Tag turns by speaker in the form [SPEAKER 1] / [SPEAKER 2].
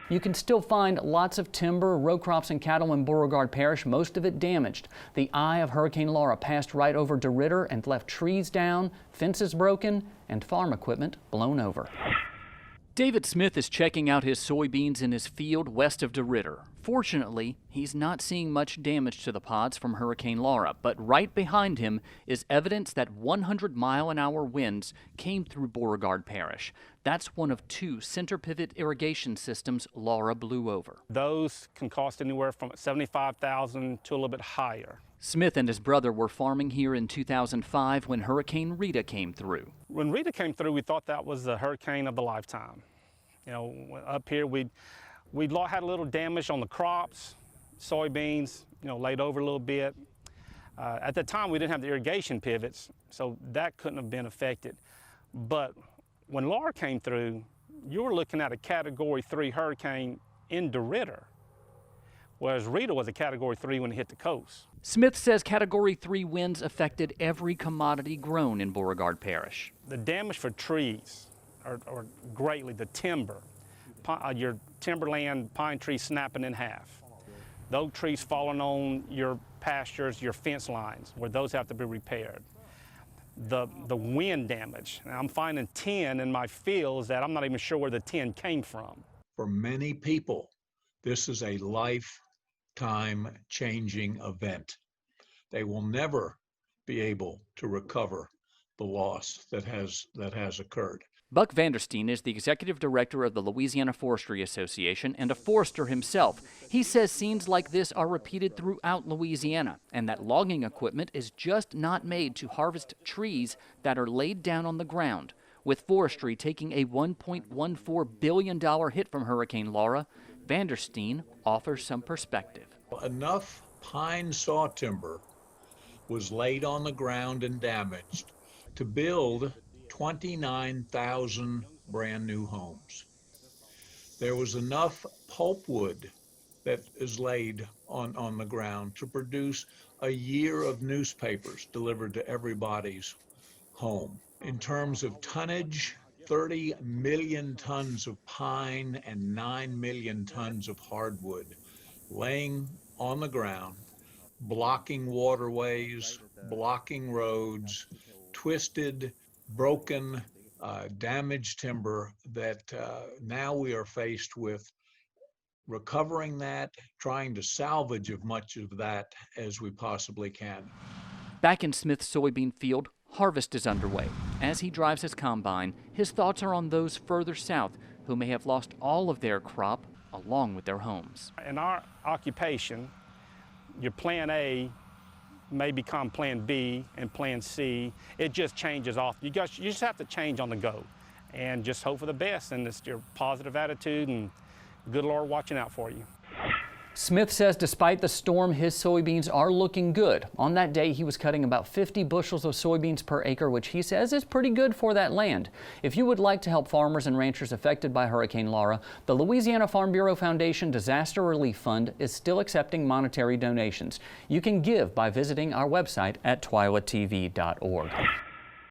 [SPEAKER 1] You can still find lots of timber, row crops, and cattle in Beauregard Parish, most of it damaged. The eye of Hurricane Laura passed right over DeRidder and left trees down, fences broken, and farm equipment blown over. David Smith is checking out his soybeans in his field west of DeRidder. Fortunately, he's not seeing much damage to the pods from Hurricane Laura, but right behind him is evidence that 100-mile-an-hour winds came through Beauregard Parish. That's one of 2 center pivot irrigation systems Laura blew over.
[SPEAKER 2] Those can cost anywhere from $75,000 to a little bit higher.
[SPEAKER 1] Smith and his brother were farming here in 2005 when Hurricane Rita came through.
[SPEAKER 2] When Rita came through, we thought that was the hurricane of the lifetime. You know, up here we had a little damage on the crops, soybeans, laid over a little bit. At the time, we didn't have the irrigation pivots, so that couldn't have been affected. But when Laura came through, you were looking at a Category 3 hurricane in DeRidder, whereas Rita was a Category 3 when it hit the coast.
[SPEAKER 1] Smith says Category 3 winds affected every commodity grown in Beauregard Parish.
[SPEAKER 2] The damage for trees are greatly, the timber, your timberland pine trees snapping in half. Those trees falling on your pastures, your fence lines, where those have to be repaired. The wind damage. Now, I'm finding 10 in my fields that I'm not even sure where the 10 came from.
[SPEAKER 3] For many people, this is a lifetime-changing event. They will never be able to recover the loss that has occurred.
[SPEAKER 1] Buck Vanderstein is the executive director of the Louisiana Forestry Association and a forester himself. He says scenes like this are repeated throughout Louisiana and that logging equipment is just not made to harvest trees that are laid down on the ground. With forestry taking a $1.14 billion hit from Hurricane Laura, Vanderstein offers some perspective.
[SPEAKER 3] Enough pine saw timber was laid on the ground and damaged to build 29,000 brand new homes. There was enough pulpwood that is laid on the ground to produce a year of newspapers delivered to everybody's home. In terms of tonnage, 30 million tons of pine and 9 million tons of hardwood laying on the ground, blocking waterways, blocking roads, twisted, broken, damaged timber that now we are faced with recovering that, trying to salvage as much of that as we possibly can.
[SPEAKER 1] Back in Smith's soybean field, harvest is underway. As he drives his combine, his thoughts are on those further south who may have lost all of their crop along with their homes.
[SPEAKER 2] In our occupation, your plan A may become plan B and plan C. It just changes off. You just have to change on the go and just hope for the best, and it's your positive attitude and good Lord watching out for you.
[SPEAKER 1] Smith says despite the storm, his soybeans are looking good. On that day, he was cutting about 50 bushels of soybeans per acre, which he says is pretty good for that land. If you would like to help farmers and ranchers affected by Hurricane Laura, the Louisiana Farm Bureau Foundation Disaster Relief Fund is still accepting monetary donations. You can give by visiting our website at twilotv.org.